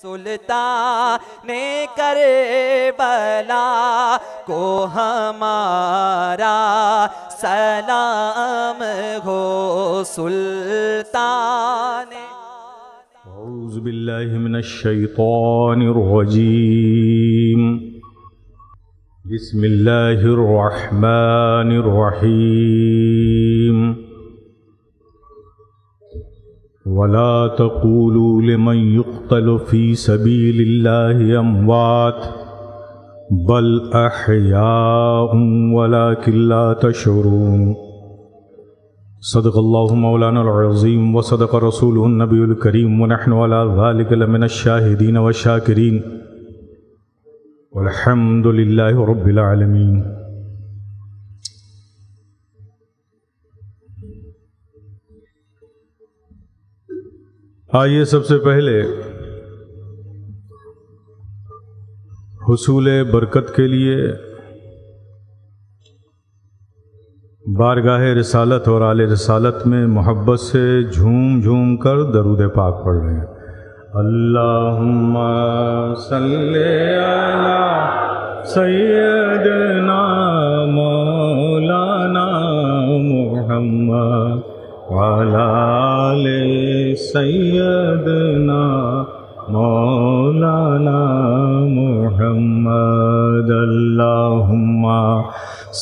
سلطان کربلا کو ہمارا سلام ہو سلطان. اعوذ باللہ من الشیطان الرجیم. بسم اللہ الرحمن الرحیم. ولا تقولوا لمن يقتل في سبيل الله أموات بل أحياء ولكن لا تشعرون. صدق الله مولانا العظيم وصدق رسوله النبي الكريم ونحن على ذلك لمن الشاهدين والشاكرين والحمد لله رب العالمين. آئیے سب سے پہلے حصول برکت کے لیے بارگاہ رسالت اور آل رسالت میں محبت سے جھوم جھوم کر درود پاک پڑھ رہے ہیں. اللہم صلی علی سیدنا مولانا محمد وعلی آل سیدنا مولانا محمد. اللہم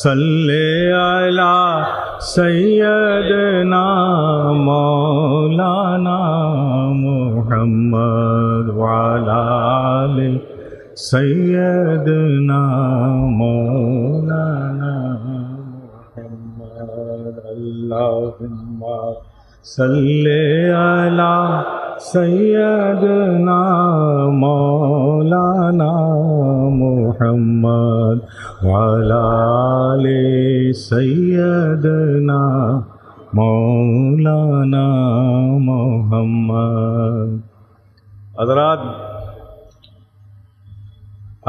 صلی علی سیدنا مولانا محمد وعلی آل سیدنا مولانا محمد. اللہم صلی علی سیدنا مولانا محمد وعلی آل سیدنا مولانا محمد. حضرات،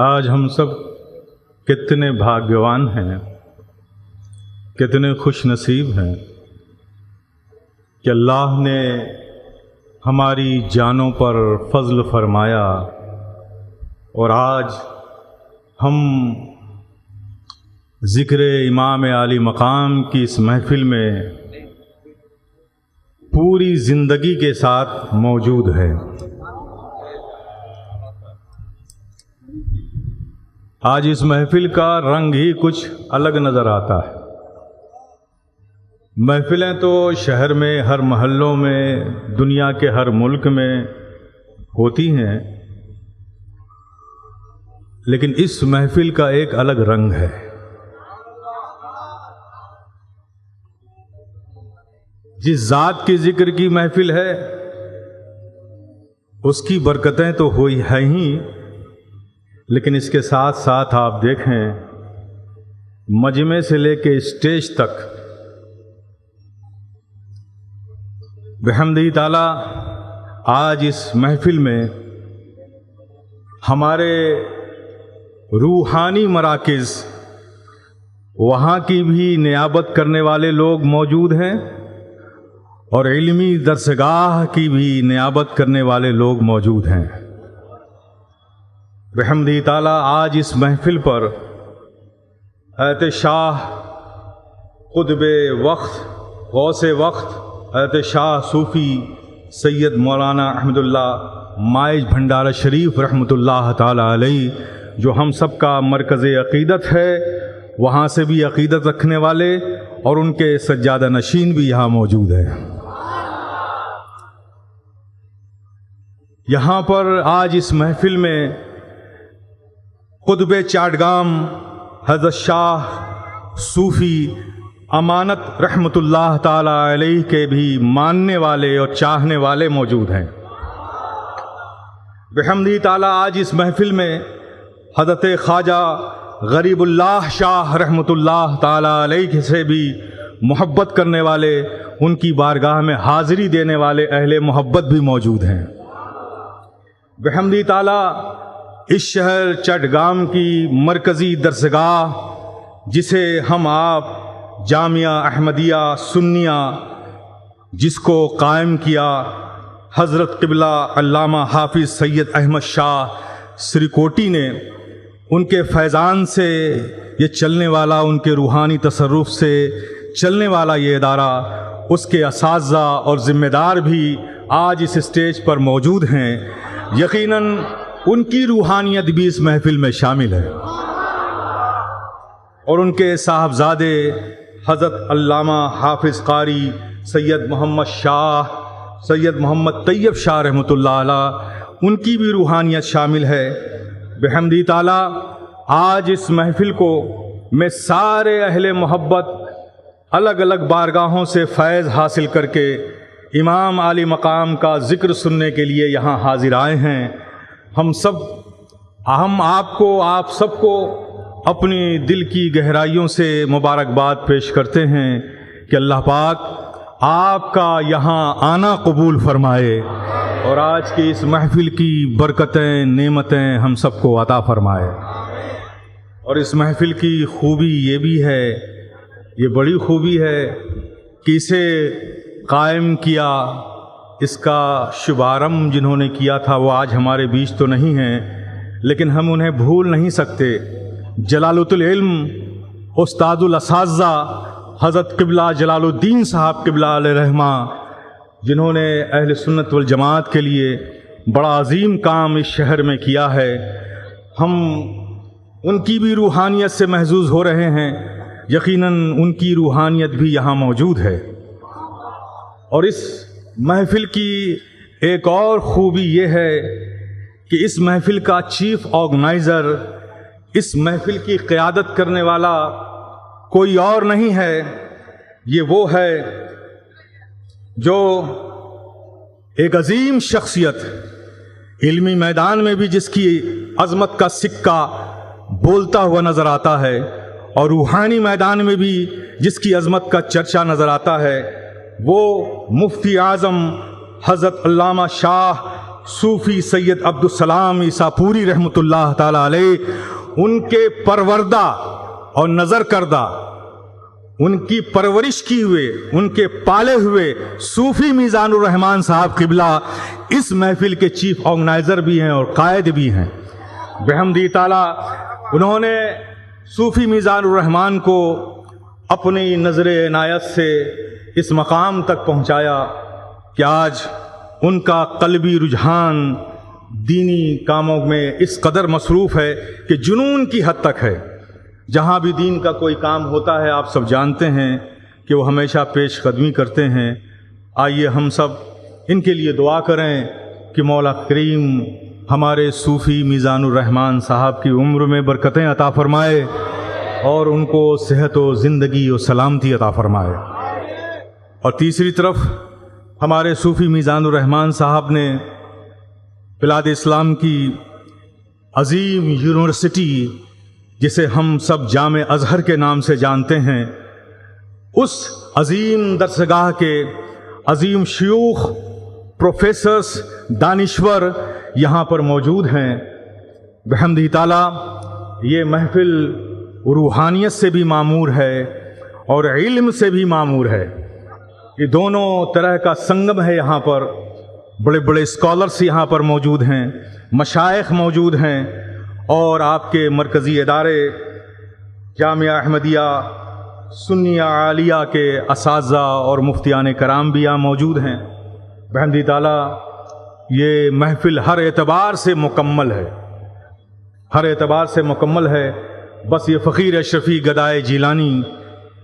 آج ہم سب کتنے بھاگیوان ہیں، کتنے خوش نصیب ہیں کہ اللہ نے ہماری جانوں پر فضل فرمایا اور آج ہم ذکر امام عالی مقام کی اس محفل میں پوری زندگی کے ساتھ موجود ہے. آج اس محفل کا رنگ ہی کچھ الگ نظر آتا ہے. محفلیں تو شہر میں ہر محلوں میں دنیا کے ہر ملک میں ہوتی ہیں، لیکن اس محفل کا ایک الگ رنگ ہے. جس ذات کی ذکر کی محفل ہے اس کی برکتیں تو ہوئی ہیں ہی، لیکن اس کے ساتھ ساتھ آپ دیکھیں مجمع سے لے کے اسٹیج تک بحمدہ تعالی آج اس محفل میں ہمارے روحانی مراکز، وہاں کی بھی نیابت کرنے والے لوگ موجود ہیں اور علمی درسگاہ کی بھی نیابت کرنے والے لوگ موجود ہیں. بحمدہ تعالی آج اس محفل پر حضرت شاہ قطب وقت غوث وقت حضرت شاہ صوفی سید مولانا احمد اللہ مائج بھنڈارہ شریف رحمۃ اللہ تعالی علیہ، جو ہم سب کا مرکز عقیدت ہے، وہاں سے بھی عقیدت رکھنے والے اور ان کے سجادہ نشین بھی یہاں موجود ہیں. یہاں پر آج اس محفل میں قطب چاٹگام حضرت شاہ صوفی امانت رحمۃ اللہ تعالی علیہ کے بھی ماننے والے اور چاہنے والے موجود ہیں. بحمدہ تعالی آج اس محفل میں حضرت خواجہ غریب اللہ شاہ رحمۃ اللہ تعالی علیہ سے بھی محبت کرنے والے، ان کی بارگاہ میں حاضری دینے والے اہل محبت بھی موجود ہیں. بحمدہ تعالی اس شہر چٹگام کی مرکزی درسگاہ، جسے ہم آپ جامعہ احمدیہ سنیہ جس کو قائم کیا حضرت قبلہ علامہ حافظ سید احمد شاہ سریکوٹی نے ان کے فیضان سے یہ چلنے والا، ان کے روحانی تصرف سے چلنے والا یہ ادارہ، اس کے اساتذہ اور ذمہ دار بھی آج اس اسٹیج پر موجود ہیں۔ یقیناً ان کی روحانیت بھی اس محفل میں شامل ہے، اور ان کے صاحبزادے حضرت علامہ حافظ قاری سید محمد شاہ، سید محمد طیب شاہ رحمۃ اللہ علیہ، ان کی بھی روحانیت شامل ہے۔ بحمدی تعالیٰ آج اس محفل کو میں سارے اہل محبت الگ الگ بارگاہوں سے فیض حاصل کر کے امام عالی مقام کا ذکر سننے کے لیے یہاں حاضر آئے ہیں۔ ہم آپ سب کو اپنی دل کی گہرائیوں سے مبارکباد پیش کرتے ہیں کہ اللہ پاک آپ کا یہاں آنا قبول فرمائے اور آج کی اس محفل کی برکتیں، نعمتیں ہم سب کو عطا فرمائے۔ اور اس محفل کی خوبی یہ بھی ہے، یہ بڑی خوبی ہے کہ اسے قائم کیا، اس کا شبارم جنہوں نے کیا تھا وہ آج ہمارے بیچ تو نہیں ہیں، لیکن ہم انہیں بھول نہیں سکتے۔ جلالۃ العلم استاد الاساتذہ حضرت قبلہ جلال الدین صاحب قبلہ علیہ رحمہ، جنہوں نے اہل سنت والجماعت کے لیے بڑا عظیم کام اس شہر میں کیا ہے، ہم ان کی بھی روحانیت سے محظوظ ہو رہے ہیں۔ یقیناً ان کی روحانیت بھی یہاں موجود ہے۔ اور اس محفل کی ایک اور خوبی یہ ہے کہ اس محفل کا چیف آرگنائزر، اس محفل کی قیادت کرنے والا کوئی اور نہیں ہے، یہ وہ ہے جو ایک عظیم شخصیت، علمی میدان میں بھی جس کی عظمت کا سکہ بولتا ہوا نظر آتا ہے، اور روحانی میدان میں بھی جس کی عظمت کا چرچا نظر آتا ہے، وہ مفتی اعظم حضرت علامہ شاہ صوفی سید عبدالسلام عیسیٰ پوری رحمۃ اللہ تعالی علیہ، ان کے پروردہ اور نظر کردہ، ان کی پرورش کی ہوئے، ان کے پالے ہوئے صوفی میزان الرحمان صاحب قبلہ اس محفل کے چیف آرگنائزر بھی ہیں اور قائد بھی ہیں۔ بحمدی تعالیٰ انہوں نے صوفی میزان الرحمان کو اپنی نظر عنایت سے اس مقام تک پہنچایا کہ آج ان کا قلبی رجحان دینی کاموں میں اس قدر مصروف ہے کہ جنون کی حد تک ہے۔ جہاں بھی دین کا کوئی کام ہوتا ہے آپ سب جانتے ہیں کہ وہ ہمیشہ پیش قدمی کرتے ہیں۔ آئیے ہم سب ان کے لیے دعا کریں کہ مولا کریم ہمارے صوفی میزان الرحمان صاحب کی عمر میں برکتیں عطا فرمائے اور ان کو صحت و زندگی و سلامتی عطا فرمائے۔ اور تیسری طرف ہمارے صوفی میزان الرحمان صاحب نے بلاد اسلام کی عظیم یونیورسٹی جسے ہم سب جامع ازہر کے نام سے جانتے ہیں، اس عظیم درسگاہ کے عظیم شیوخ، پروفیسرز، دانشور یہاں پر موجود ہیں۔ بحمدہ تعالیٰ یہ محفل روحانیت سے بھی معمور ہے اور علم سے بھی معمور ہے، یہ دونوں طرح کا سنگم ہے۔ یہاں پر بڑے بڑے اسکالرس یہاں پر موجود ہیں، مشائخ موجود ہیں، اور آپ کے مرکزی ادارے جامعہ احمدیہ سنیہ عالیہ کے اساتذہ اور مفتیان کرام بھی یہاں موجود ہیں۔ بحمدہ تعالیٰ یہ محفل ہر اعتبار سے مکمل ہے، ہر اعتبار سے مکمل ہے۔ بس یہ فقیر اشرفی گدائے جیلانی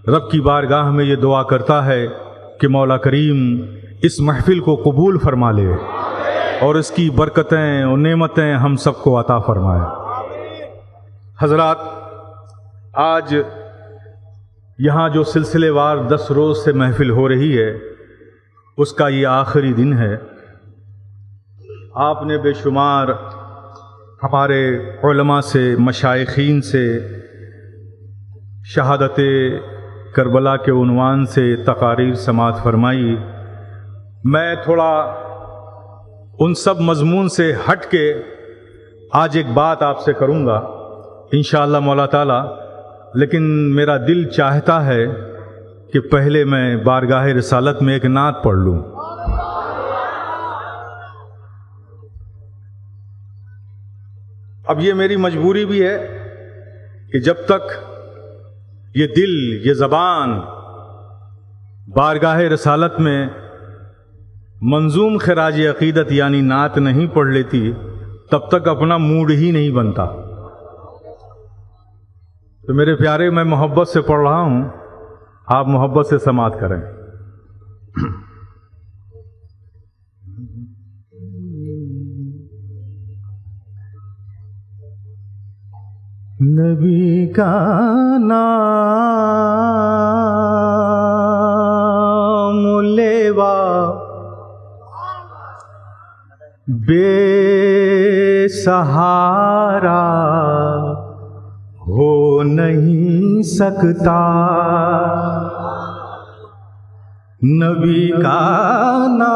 رب کی بارگاہ میں یہ دعا کرتا ہے کہ مولا کریم اس محفل کو قبول فرما لے اور اس کی برکتیں اور نعمتیں ہم سب کو عطا فرمائے۔ حضرات، آج یہاں جو سلسلے وار 10 روز سے محفل ہو رہی ہے اس کا یہ آخری دن ہے۔ آپ نے بے شمار ہمارے علماء سے، مشائخین سے شہادت کربلا کے عنوان سے تقاریر سماعت فرمائی۔ میں تھوڑا ان سب مضمون سے ہٹ کے آج ایک بات آپ سے کروں گا انشاءاللہ مولا تعالیٰ، لیکن میرا دل چاہتا ہے کہ پہلے میں بارگاہ رسالت میں ایک نعت پڑھ لوں۔ اب یہ میری مجبوری بھی ہے کہ جب تک یہ دل، یہ زبان بارگاہ رسالت میں منظوم خراج عقیدت یعنی نعت نہیں پڑھ لیتی، تب تک اپنا موڈ ہی نہیں بنتا. تو میرے پیارے، میں محبت سے پڑھ رہا ہوں، آپ محبت سے سماعت کریں. نبی کا نام لیوا بے سہارا ہو نہیں سکتا. نبی کا نام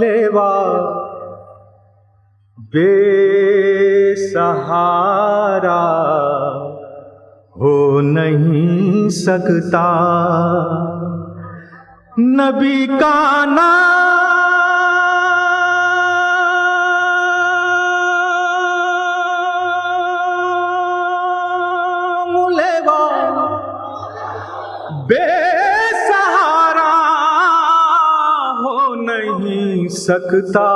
لیوا بے سہارا ہو نہیں سکتا. نبی کا نام لیوا بے سہارا ہو نہیں سکتا.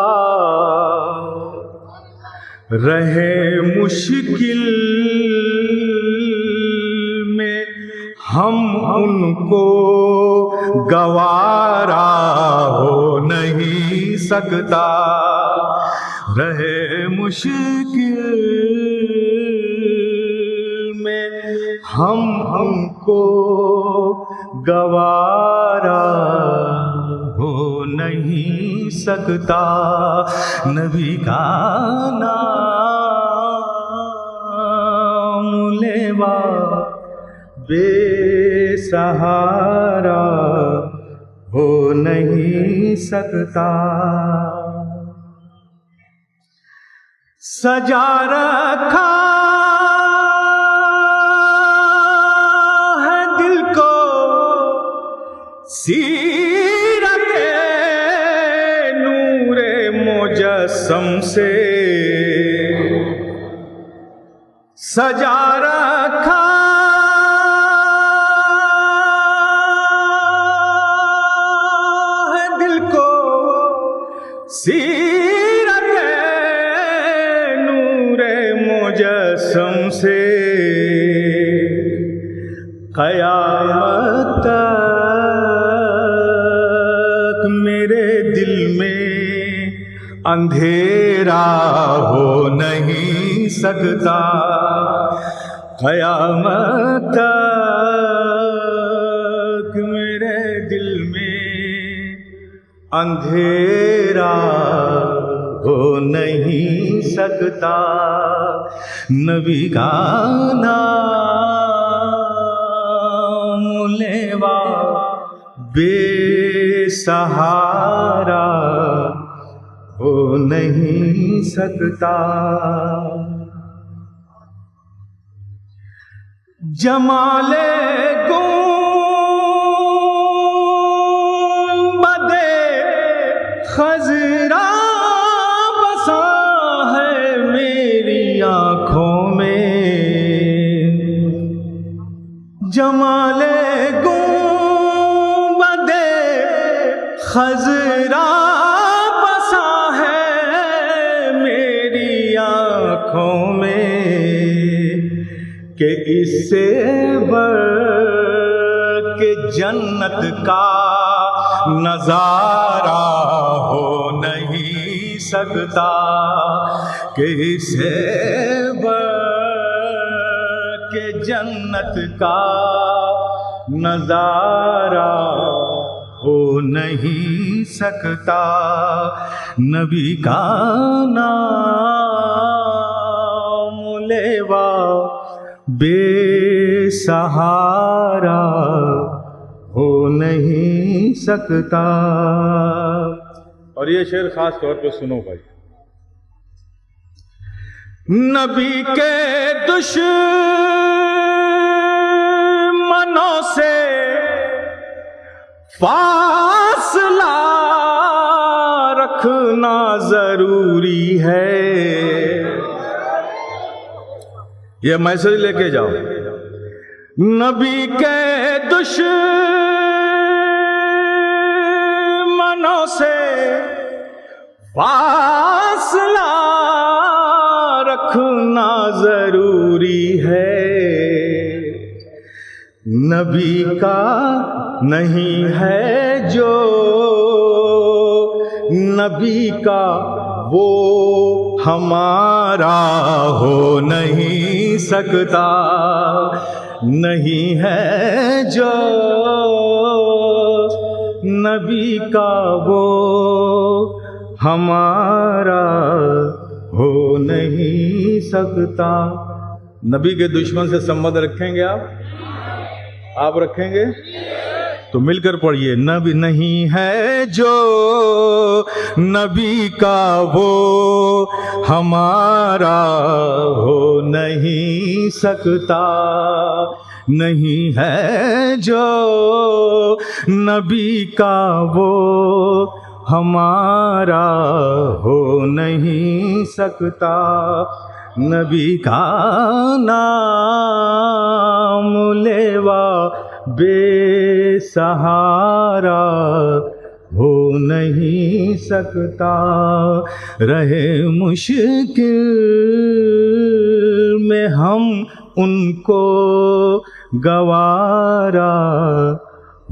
رہے مشکل میں ہم ان کو گوارا ہو نہیں سکتا. رہے مشکل میں ہم ان کو گوارا ہو نہیں سکتا. نبی کا نام لیوا بے سہارا ہو نہیں سکتا. سجا رکھا ہے دل کو سیرت نور مجسم سے. سجا رکھا ہے دل کو سیرت نور مجسم سے. قیامت تک میرے دل میں اندھیرا ہو نہیں سکتا. قیامت تک میرے دل میں اندھیرا ہو نہیں سکتا. نبی کا نام لیوا بے سہارا ہو نہیں سکتا. جمال گنبد خضرا بسا ہے میری آنکھوں میں. جمال گنبد خضرا بسا ہے میری آنکھوں میں کہ اس سے بڑھ کے جنت کا نظارہ ہو نہیں سکتا. کہ اس سے بڑھ کے جنت کا نظارہ ہو نہیں سکتا. نبی کا نام لیوا بے سہارا ہو نہیں سکتا. اور یہ شعر خاص طور پہ سنو بھائی. نبی کے دشمنوں سے فاصلہ رکھ رکھنا ضروری ہے. یہ میسج لے کے جاؤ. نبی کے دشمنوں سے فاصلہ رکھنا ضروری ہے. نبی کا نہیں ہے جو نبی کا وہ ہمارا ہو نہیں سکتا. نہیں ہے جو نبی کا وہ ہمارا ہو نہیں سکتا. نبی کے دشمن سے سمبند رکھیں گے آپ رکھیں گے تو مل کر پڑھیے. نبی نہیں ہے جو نبی کا وہ ہمارا ہو نہیں سکتا. نہیں ہے جو نبی کا وہ ہمارا ہو نہیں سکتا. نبی کا نام لیوا بے سہارا ہو نہیں سکتا. رہے مشکل میں ہم ان کو گوارا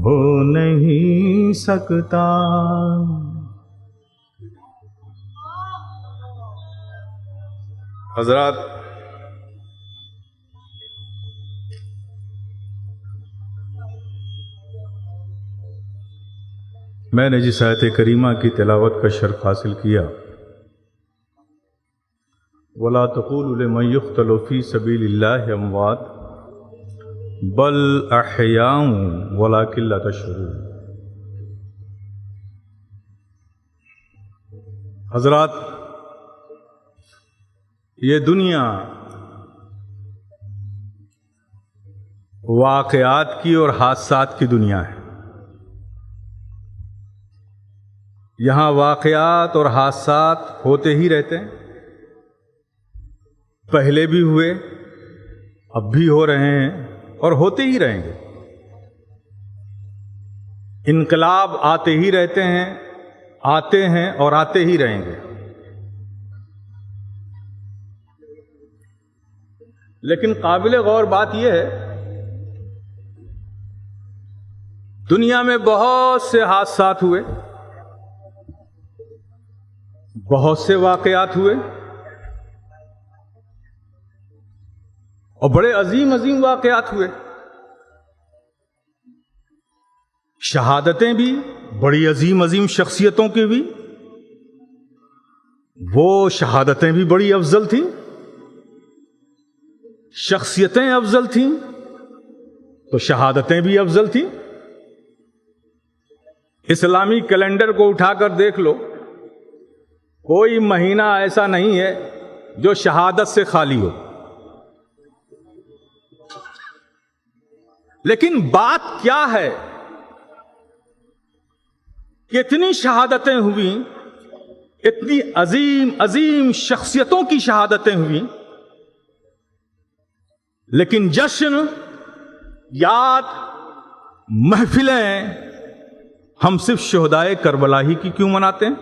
ہو نہیں سکتا. حضرات، میں نے جس آیت کریمہ کی تلاوت کا شرف حاصل کیا، وَلَا تَقُولُوا لِمَنْ يُقْتَلُ فِي سَبِيلِ اللَّهِ أَمْوَاتٌ بَلْ أَحْيَاءٌ وَلَكِنْ لَا تَشْعُرُونَ. حضرات، یہ دنیا واقعات کی اور حادثات کی دنیا ہے. یہاں واقعات اور حادثات ہوتے ہی رہتے ہیں. پہلے بھی ہوئے، اب بھی ہو رہے ہیں اور ہوتے ہی رہیں گے. انقلاب آتے ہی رہتے ہیں، آتے ہیں اور آتے ہی رہیں گے. لیکن قابل غور بات یہ ہے، دنیا میں بہت سے حادثات ہوئے، بہت سے واقعات ہوئے اور بڑے عظیم عظیم واقعات ہوئے. شہادتیں بھی بڑی عظیم عظیم شخصیتوں کی بھی، وہ شہادتیں بھی بڑی افضل تھیں، شخصیتیں افضل تھیں تو شہادتیں بھی افضل تھیں. اسلامی کیلنڈر کو اٹھا کر دیکھ لو، کوئی مہینہ ایسا نہیں ہے جو شہادت سے خالی ہو. لیکن بات کیا ہے کہ اتنی شہادتیں ہوئیں، اتنی عظیم عظیم شخصیتوں کی شہادتیں ہوئیں، لیکن جشن، یاد، محفلیں ہم صرف شہدائے کربلا ہی کی کیوں مناتے ہیں؟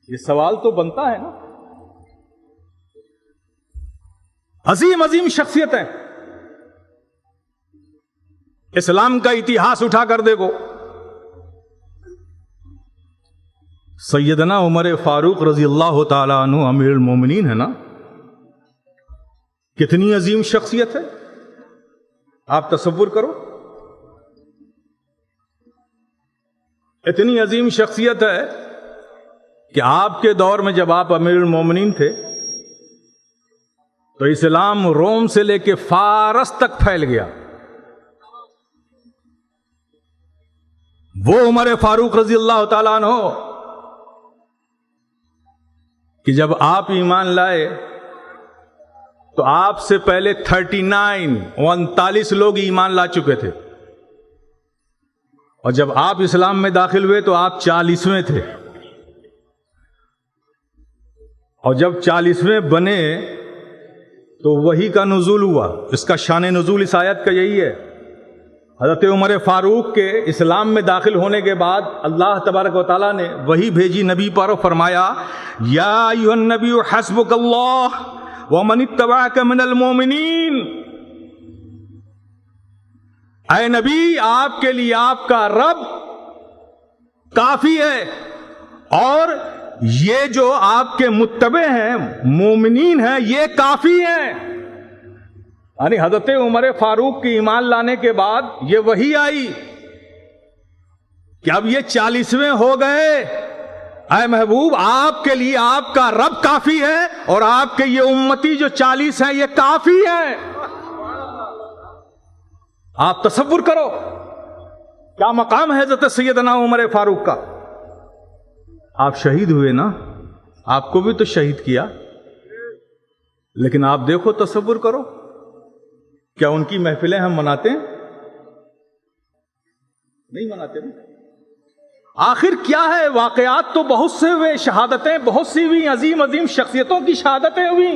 یہ سوال تو بنتا ہے نا. عظیم عظیم شخصیتیں، اسلام کا اتہاس اٹھا کر دیکھو. سیدنا عمر فاروق رضی اللہ تعالی عنہ امیر المومنین ہے نا، کتنی عظیم شخصیت ہے. آپ تصور کرو، اتنی عظیم شخصیت ہے کہ آپ کے دور میں جب آپ امیر المومنین تھے تو اسلام روم سے لے کے فارس تک پھیل گیا. وہ عمر فاروق رضی اللہ تعالیٰ عنہ کہ جب آپ ایمان لائے تو آپ سے پہلے 39 لوگ ایمان لا چکے تھے اور جب آپ اسلام میں داخل ہوئے تو آپ 40ویں تھے، اور جب 40ویں بنے تو وحی کا نزول ہوا۔ اس کا شان نزول اس آیت کا یہی ہے۔ حضرت عمر فاروق کے اسلام میں داخل ہونے کے بعد اللہ تبارک و تعالیٰ نے وحی بھیجی نبی پر اور فرمایا یا ایھا النبی حسبک اللہ ومن اتبعک من المؤمنین، اے نبی آپ کے لیے آپ کا رب کافی ہے، اور یہ جو آپ کے متبع ہیں مومنین ہیں یہ کافی ہیں۔ یعنی حضرت عمر فاروق کی ایمان لانے کے بعد یہ وحی آئی کہ اب یہ 40ویں ہو گئے، اے محبوب آپ کے لیے آپ کا رب کافی ہے، اور آپ کے یہ امتی جو 40 ہیں یہ کافی ہیں۔ آپ تصور کرو کیا مقام ہے حضرت سیدنا عمر فاروق کا۔ آپ شہید ہوئے نا، آپ کو بھی تو شہید کیا، لیکن آپ دیکھو تصور کرو، کیا ان کی محفلیں ہم مناتے ہیں؟ نہیں مناتے نا۔ آخر کیا ہے، واقعات تو بہت سے ہوئے، شہادتیں بہت سی ہوئی، عظیم عظیم شخصیتوں کی شہادتیں ہوئی،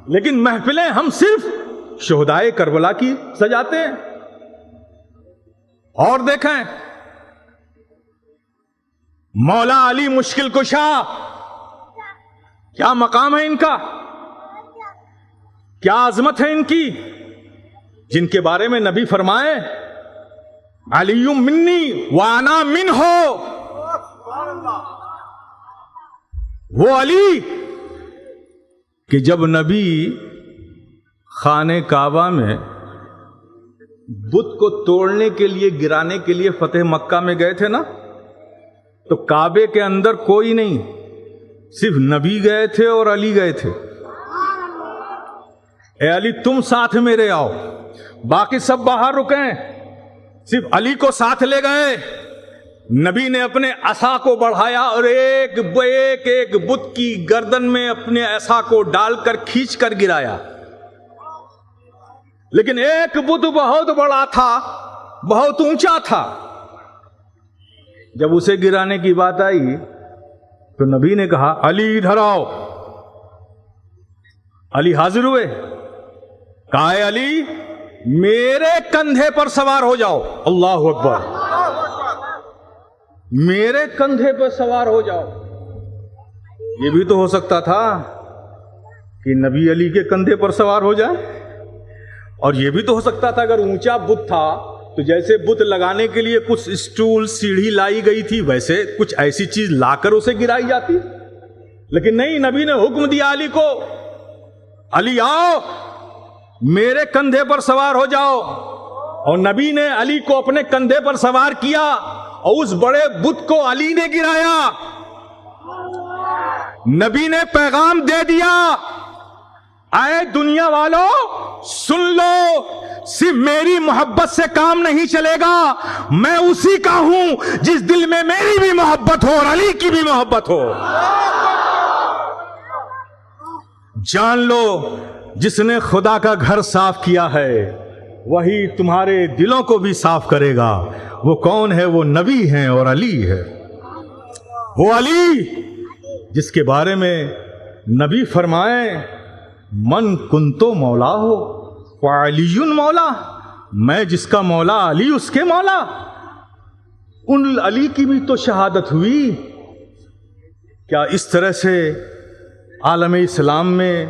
لیکن محفلیں ہم صرف شہدائے کربلا کی سجاتے ہیں۔ اور دیکھیں مولا علی مشکل کشا، کیا مقام ہے ان کا، کیا عظمت ہے ان کی، جن کے بارے میں نبی فرمائے علی منی وانا منہ، وہ علی کہ جب نبی خانہ کعبہ میں بت کو توڑنے کے لیے گرانے کے لیے فتح مکہ میں گئے تھے نا، تو کعبے کے اندر کوئی نہیں، صرف نبی گئے تھے اور علی گئے تھے۔ اے علی تم ساتھ میرے آؤ، باقی سب باہر رکیں، صرف علی کو ساتھ لے گئے۔ نبی نے اپنے عصا کو بڑھایا اور ایک بت کی گردن میں اپنے عصا کو ڈال کر کھینچ کر گرایا، لیکن ایک بت بہت بڑا تھا، بہت اونچا تھا۔ جب اسے گرانے کی بات آئی تو نبی نے کہا علی ادھر آؤ۔ علی حاضر ہوئے، کہا اے علی میرے کندھے پر سوار ہو جاؤ۔ اللہ اکبر، میرے کندھے پر سوار ہو جاؤ۔ یہ بھی تو ہو سکتا تھا کہ نبی علی کے کندھے پر سوار ہو جائے، اور یہ بھی تو ہو سکتا تھا اگر اونچا بت تھا تو جیسے بت لگانے کے لیے کچھ اسٹول سیڑھی لائی گئی تھی ویسے کچھ ایسی چیز لا کر اسے گرائی جاتی، لیکن نہیں، نبی نے حکم دیا علی کو علی آؤ میرے کندھے پر سوار ہو جاؤ، اور نبی نے علی کو اپنے کندھے پر سوار کیا اور اس بڑے بت کو علی نے گرایا۔ نبی نے پیغام دے دیا اے دنیا والوں سن لو، صرف میری محبت سے کام نہیں چلے گا، میں اسی کا ہوں جس دل میں میری بھی محبت ہو اور علی کی بھی محبت ہو۔ جان لو جس نے خدا کا گھر صاف کیا ہے وہی تمہارے دلوں کو بھی صاف کرے گا۔ وہ کون ہے؟ وہ نبی ہیں اور علی ہے۔ وہ علی جس کے بارے میں نبی فرمائے من کنتو مولا ہو وعلی مولا، میں جس کا مولا علی اس کے مولا۔ ان علی کی بھی تو شہادت ہوئی۔ کیا اس طرح سے عالم اسلام میں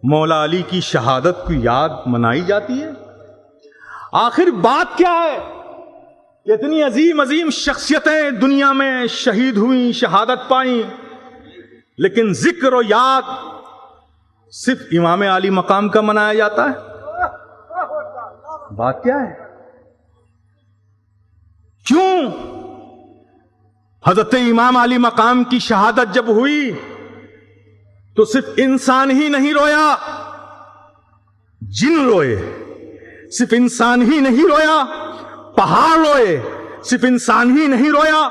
مولا علی کی شہادت کی یاد منائی جاتی ہے؟ آخر بات کیا ہے؟ اتنی عظیم عظیم شخصیتیں دنیا میں شہید ہوئیں، شہادت پائیں، لیکن ذکر و یاد صرف امام علی مقام کا منایا جاتا ہے۔ بات کیا ہے؟ کیوں؟ حضرت امام علی مقام کی شہادت جب ہوئی تو صرف انسان ہی نہیں رویا، جن روئے۔ صرف انسان ہی نہیں رویا، پہاڑ روئے۔ صرف انسان ہی نہیں رویا،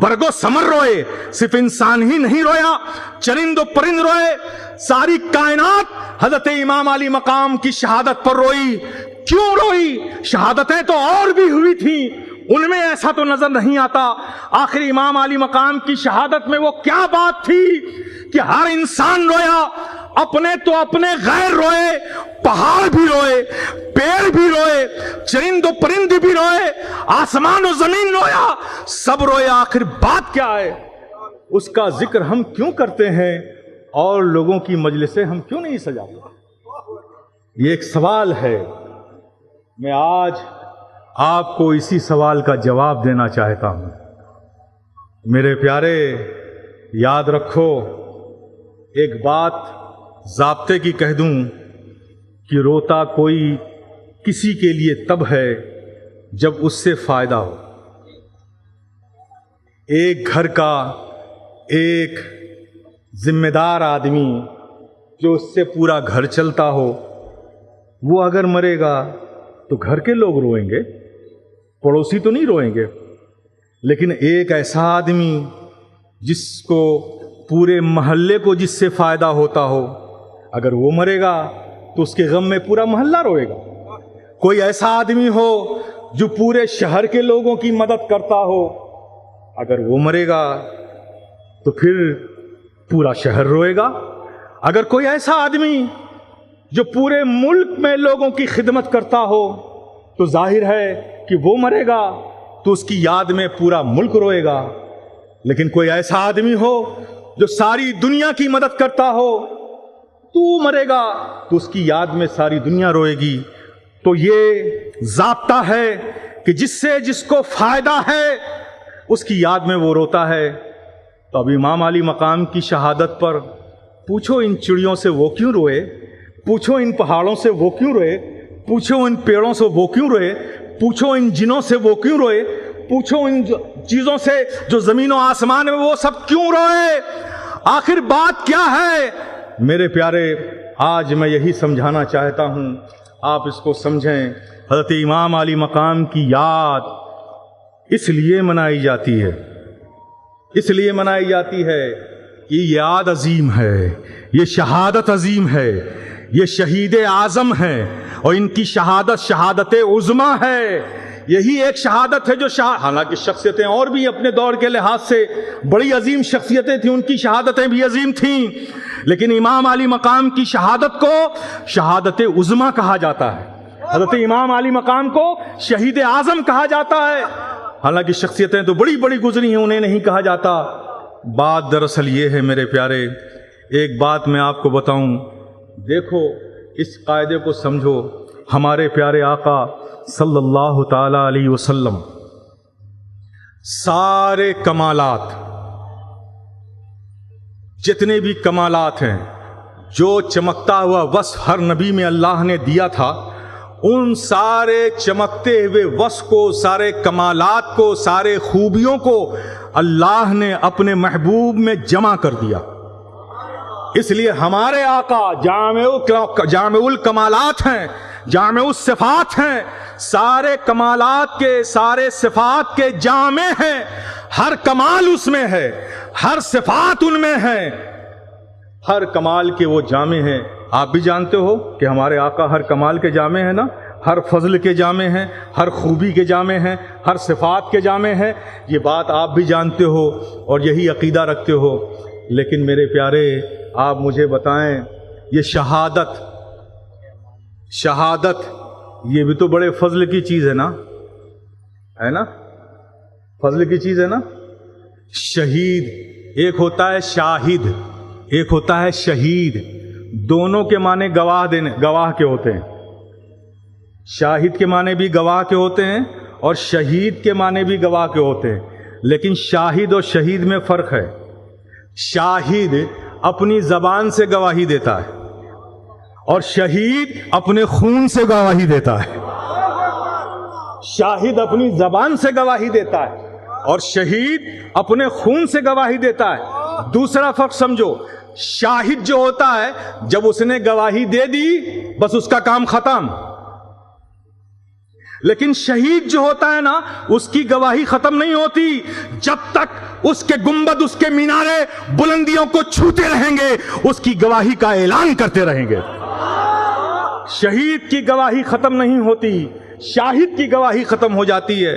برگ و ثمر روئے۔ صرف انسان ہی نہیں رویا، چرند و پرند روئے۔ ساری کائنات حضرت امام علی مقام کی شہادت پر روئی۔ کیوں روئی؟ شہادتیں تو اور بھی ہوئی تھیں، ان میں ایسا تو نظر نہیں آتا۔ آخر امام علی مقام کی شہادت میں وہ کیا بات تھی کہ ہر انسان رویا، اپنے تو اپنے غیر روئے، پہاڑ بھی روئے، پیڑ بھی روئے، چرند و پرند بھی روئے، آسمان و زمین رویا، سب روئے۔ آخر بات کیا ہے؟ اس کا ذکر ہم کیوں کرتے ہیں اور لوگوں کی مجلسیں ہم کیوں نہیں سجاتے؟ یہ ایک سوال ہے۔ میں آج آپ کو اسی سوال کا جواب دینا چاہتا ہوں۔ میرے پیارے، یاد رکھو، ایک بات ضابطے کی کہہ دوں کہ روتا کوئی کسی کے لیے تب ہے جب اس سے فائدہ ہو۔ ایک گھر کا ایک ذمہ دار آدمی جو اس سے پورا گھر چلتا ہو، وہ اگر مرے گا تو گھر کے لوگ روئیں گے، پڑوسی تو نہیں روئیں گے۔ لیکن ایک ایسا آدمی جس کو پورے محلے کو جس سے فائدہ ہوتا ہو، اگر وہ مرے گا تو اس کے غم میں پورا محلہ روئے گا۔ کوئی ایسا آدمی ہو جو پورے شہر کے لوگوں کی مدد کرتا ہو، اگر وہ مرے گا تو پھر پورا شہر روئے گا۔ اگر کوئی ایسا آدمی جو پورے ملک میں لوگوں کی خدمت کرتا ہو تو ظاہر ہے کہ وہ مرے گا تو اس کی یاد میں پورا ملک روئے گا۔ لیکن کوئی ایسا آدمی ہو جو ساری دنیا کی مدد کرتا ہو تو وہ مرے گا تو اس کی یاد میں ساری دنیا روئے گی۔ تو یہ ضابطہ ہے کہ جس سے جس کو فائدہ ہے اس کی یاد میں وہ روتا ہے۔ تو اب امام علی مقام کی شہادت پر پوچھو ان چڑیوں سے وہ کیوں روئے، پوچھو ان پہاڑوں سے وہ کیوں روئے، پوچھو ان پیڑوں سے وہ کیوں روئے، پوچھو ان جنوں سے وہ کیوں روئے، پوچھو ان چیزوں سے جو زمین و آسمان میں وہ سب کیوں روئے۔ آخر بات کیا ہے؟ میرے پیارے، آج میں یہی سمجھانا چاہتا ہوں، آپ اس کو سمجھیں۔ حضرت امام علی مقام کی یاد اس لیے منائی جاتی ہے، اس لیے منائی جاتی ہے کہ یہ یاد عظیم ہے، یہ شہادت عظیم ہے، یہ شہید اعظم ہے، اور ان کی شہادت شہادت عظمی ہے۔ یہی ایک شہادت ہے جو حالانکہ شخصیتیں اور بھی اپنے دور کے لحاظ سے بڑی عظیم شخصیتیں تھیں، ان کی شہادتیں بھی عظیم تھیں، لیکن امام علی مقام کی شہادت کو شہادت عظمی کہا جاتا ہے۔ حضرت امام علی مقام کو شہید اعظم کہا جاتا ہے۔ حالانکہ شخصیتیں تو بڑی بڑی گزری ہیں، انہیں نہیں کہا جاتا۔ بات دراصل یہ ہے میرے پیارے، ایک بات میں آپ کو بتاؤں، دیکھو اس قاعدے کو سمجھو۔ ہمارے پیارے آقا صلی اللہ تعالی علیہ وسلم سارے کمالات، جتنے بھی کمالات ہیں، جو چمکتا ہوا وصف ہر نبی میں اللہ نے دیا تھا، ان سارے چمکتے ہوئے وصف کو، سارے کمالات کو، سارے خوبیوں کو اللہ نے اپنے محبوب میں جمع کر دیا۔ اس لیے ہمارے آقا جامع الکمالات ہیں، جامع الصفات ہیں، سارے کمالات کے، سارے صفات کے جامع ہیں۔ ہر کمال اس میں ہے، ہر صفات ان میں ہے، ہر کمال کے وہ جامع ہیں۔ آپ بھی جانتے ہو کہ ہمارے آقا ہر کمال کے جامع ہیں نا، ہر فضل کے جامع ہیں، ہر خوبی کے جامع ہیں، ہر صفات کے جامع ہیں۔ یہ بات آپ بھی جانتے ہو اور یہی عقیدہ رکھتے ہو۔ لیکن میرے پیارے، آپ مجھے بتائیں، یہ شہادت یہ بھی تو بڑے فضل کی چیز ہے نا، ہے نا؟ فضل کی چیز ہے نا۔ شہید ایک ہوتا ہے شاہد، ایک ہوتا ہے شہید، دونوں کے معنی گواہ کے ہوتے ہیں۔ شاہد کے معنی بھی گواہ کے ہوتے ہیں اور شہید کے معنی بھی گواہ کے ہوتے ہیں، لیکن شاہد اور شہید میں فرق ہے۔ شاہد اپنی زبان سے گواہی دیتا ہے اور شہید اپنے خون سے گواہی دیتا ہے۔ شاہد اپنی زبان سے گواہی دیتا ہے اور شہید اپنے خون سے گواہی دیتا ہے۔ دوسرا فرق سمجھو، شاہد جو ہوتا ہے جب اس نے گواہی دے دی بس اس کا کام ختم، لیکن شہید جو ہوتا ہے نا، اس کی گواہی ختم نہیں ہوتی جب تک اس کے گنبد، اس کے مینارے بلندیوں کو چھوتے رہیں گے، اس کی گواہی کا اعلان کرتے رہیں گے۔ شہید کی گواہی ختم نہیں ہوتی، شاہد کی گواہی ختم ہو جاتی ہے۔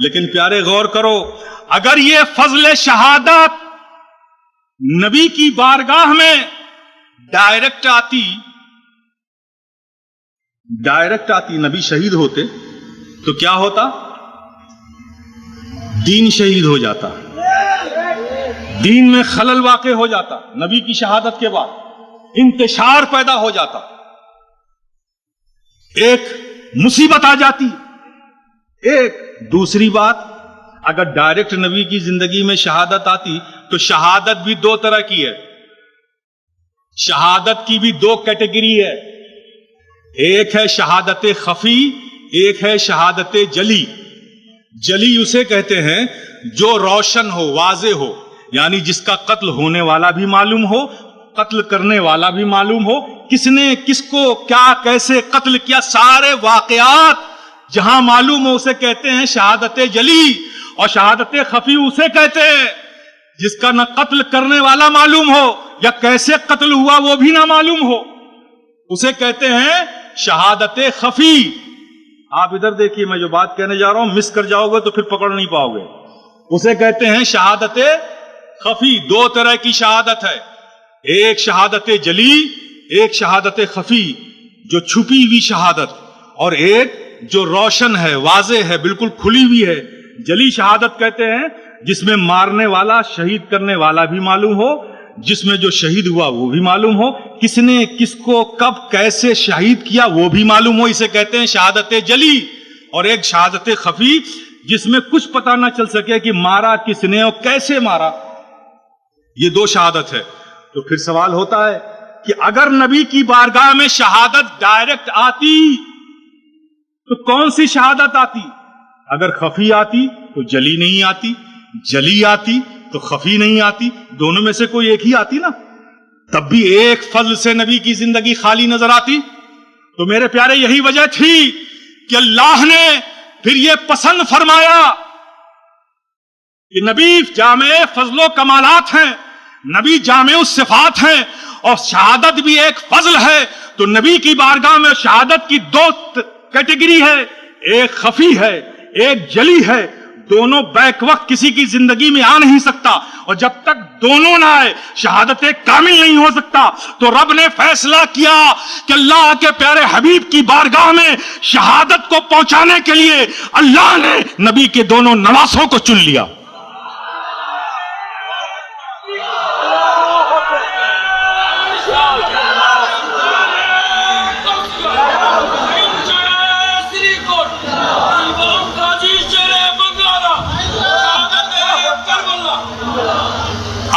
لیکن پیارے غور کرو، اگر یہ فضل شہادت نبی کی بارگاہ میں ڈائریکٹ آتی، نبی شہید ہوتے تو کیا ہوتا؟ دین شہید ہو جاتا، دین میں خلل واقع ہو جاتا، نبی کی شہادت کے بعد انتشار پیدا ہو جاتا، ایک مصیبت آ جاتی۔ ایک دوسری بات، اگر ڈائریکٹ نبی کی زندگی میں شہادت آتی تو شہادت بھی دو طرح کی ہے، شہادت کی بھی دو کیٹیگری ہے، ایک ہے شہادت خفی، ایک ہے شہادت جلی۔ جلی اسے کہتے ہیں جو روشن ہو، واضح ہو، یعنی جس کا قتل ہونے والا بھی معلوم ہو، قتل کرنے والا بھی معلوم ہو، کس نے کس کو کیا کیسے قتل کیا، سارے واقعات جہاں معلوم ہو اسے کہتے ہیں شہادت جلی۔ اور شہادت خفی اسے کہتے ہیں جس کا نہ قتل کرنے والا معلوم ہو یا کیسے قتل ہوا وہ بھی نہ معلوم ہو، اسے کہتے ہیں شہادت خفی۔ آپ ادھر دیکھیے، میں جو بات کہنے جا رہا ہوں مس کر جاؤ گے تو پھر پکڑ نہیں پاؤ گے۔ اسے کہتے ہیں شہادت خفی۔ دو طرح کی شہادت ہے، ایک شہادت جلی، ایک شہادت خفی جو چھپی ہوئی شہادت، اور ایک جو روشن ہے، واضح ہے، بالکل کھلی ہوئی ہے۔ جلی شہادت کہتے ہیں جس میں مارنے والا، شہید کرنے والا بھی معلوم ہو، جس میں جو شہید ہوا وہ بھی معلوم ہو، کس نے کس کو کب کیسے شہید کیا وہ بھی معلوم ہو، اسے کہتے ہیں شہادت جلی۔ اور ایک شہادت خفی جس میں کچھ پتہ نہ چل سکے کہ مارا کس نے اور کیسے مارا۔ یہ دو شہادت ہے۔ تو پھر سوال ہوتا ہے کہ اگر نبی کی بارگاہ میں شہادت ڈائریکٹ آتی تو کون سی شہادت آتی؟ اگر خفی آتی تو جلی نہیں آتی، جلی آتی تو خفی نہیں آتی، دونوں میں سے کوئی ایک ہی آتی نا، تب بھی ایک فضل سے نبی کی زندگی خالی نظر آتی۔ تو میرے پیارے یہی وجہ تھی کہ اللہ نے پھر یہ پسند فرمایا کہ نبی جامع فضل و کمالات ہیں، نبی جامع الصفات ہیں، اور شہادت بھی ایک فضل ہے۔ تو نبی کی بارگاہ میں شہادت کی دو کیٹیگری ہے، ایک خفی ہے، ایک جلی ہے۔ دونوں بیک وقت کسی کی زندگی میں آ نہیں سکتا، اور جب تک دونوں نہ آئے شہادت کامل نہیں ہو سکتا۔ تو رب نے فیصلہ کیا کہ اللہ کے پیارے حبیب کی بارگاہ میں شہادت کو پہنچانے کے لیے اللہ نے نبی کے دونوں نواسوں کو چن لیا۔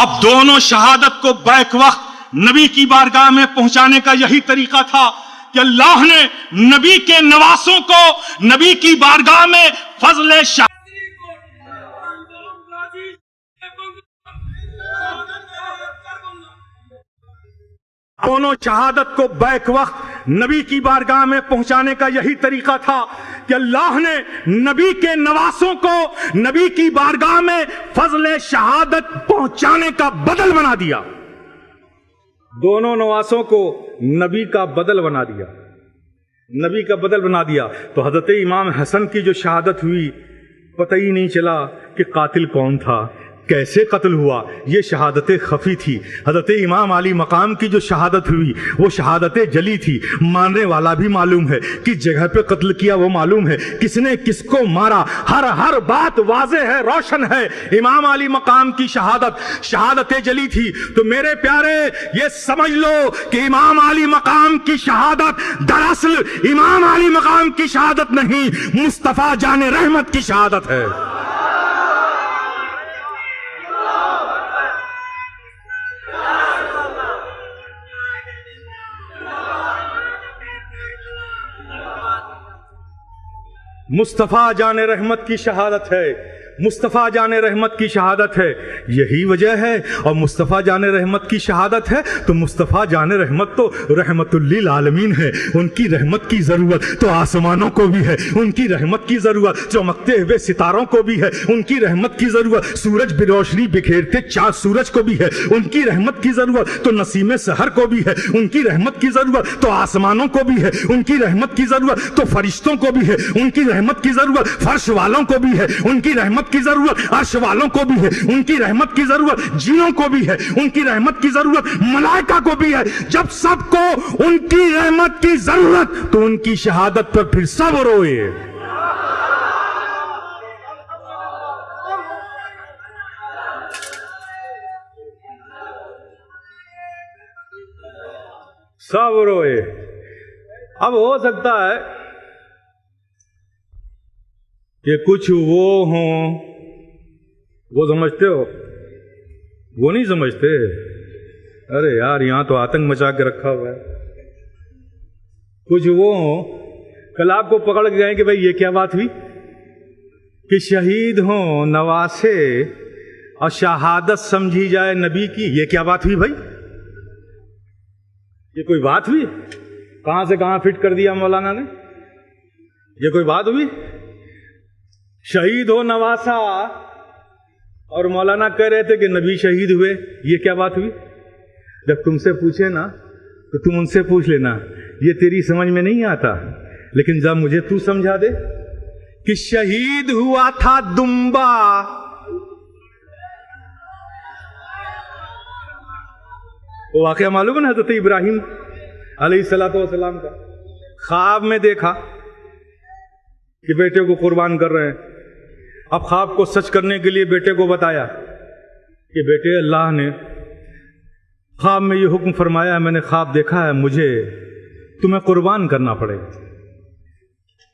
اب دونوں شہادت کو بیک وقت نبی کی بارگاہ میں پہنچانے کا یہی طریقہ تھا کہ اللہ نے نبی کے نواسوں کو نبی کی بارگاہ میں فضل دونوں شہادت کو بیک وقت نبی کی بارگاہ میں پہنچانے کا یہی طریقہ تھا کہ اللہ نے نبی کے نواسوں کو نبی کی بارگاہ میں فضل شہادت پہنچانے کا بدل بنا دیا۔ دونوں نواسوں کو نبی کا بدل بنا دیا، نبی کا بدل بنا دیا۔ تو حضرت امام حسن کی جو شہادت ہوئی، پتہ ہی نہیں چلا کہ قاتل کون تھا، کیسے قتل ہوا، یہ شہادت خفی تھی۔ حضرت امام علی مقام کی جو شہادت ہوئی وہ شہادت جلی تھی، مارنے والا بھی معلوم ہے، کس جگہ پہ قتل کیا وہ معلوم ہے، کس نے کس کو مارا، ہر بات واضح ہے، روشن ہے۔ امام علی مقام کی شہادت جلی تھی۔ تو میرے پیارے یہ سمجھ لو کہ امام علی مقام کی شہادت دراصل امام علی مقام کی شہادت نہیں، مصطفیٰ جان رحمت کی شہادت ہے۔ مصطفیٰ جان رحمت کی شہادت ہے۔ مصطفیٰ جان رحمت کی شہادت ہے، یہی وجہ ہے، اور مصطفیٰ جان رحمت کی شہادت ہے تو مصطفیٰ جان رحمت تو رحمت للعالمین ہے، ان کی رحمت کی ضرورت تو آسمانوں کو بھی ہے، ان کی رحمت کی ضرورت چمکتے ہوئے ستاروں کو بھی ہے، ان کی رحمت کی ضرورت سورج بے روشنی بکھیرتے چاند سورج کو بھی ہے، ان کی رحمت کی ضرورت تو نسیم سحر کو بھی ہے، ان کی رحمت کی ضرورت تو آسمانوں کو بھی ہے، ان کی رحمت کی ضرورت تو فرشتوں کو بھی ہے، ان کی رحمت کی ضرورت فرش والوں کو بھی ہے، ان کی رحمت کی ضرورت عرش والوں کو بھی ہے، ان کی رحمت کی ضرورت جنوں کو بھی ہے، ان کی رحمت کی ضرورت ملائکہ کو بھی ہے۔ جب سب کو ان کی رحمت کی ضرورت تو ان کی شہادت پر پھر سب روئے۔ سب روئے۔ اب ہو سکتا ہے کہ کچھ وہ ہوں، وہ سمجھتے ہو، وہ نہیں سمجھتے، ارے یار یہاں تو آتنک مچا کے رکھا ہوا ہے۔ کچھ وہ ہوں کل آپ کو پکڑ کے گئے کہ بھائی یہ کیا بات ہوئی کہ شہید ہوں نواسے اور شہادت سمجھی جائے نبی کی، یہ کیا بات ہوئی بھائی؟ یہ کوئی بات ہوئی؟ کہاں سے کہاں فٹ کر دیا مولانا نے؟ یہ کوئی بات ہوئی؟ شہید ہو نواسا اور مولانا کہہ رہے تھے کہ نبی شہید ہوئے، یہ کیا بات ہوئی؟ جب تم سے پوچھے نا تو تم ان سے پوچھ لینا، یہ تیری سمجھ میں نہیں آتا، لیکن جب مجھے تو سمجھا دے کہ شہید ہوا تھا دمبا، وہ واقعہ معلوم ہے نا حضرت ابراہیم علیہ السلام کا، خواب میں دیکھا کہ بیٹے کو قربان کر رہے ہیں۔ اب خواب کو سچ کرنے کے لیے بیٹے کو بتایا کہ بیٹے اللہ نے خواب میں یہ حکم فرمایا ہے، میں نے خواب دیکھا ہے، مجھے تمہیں قربان کرنا پڑے گا۔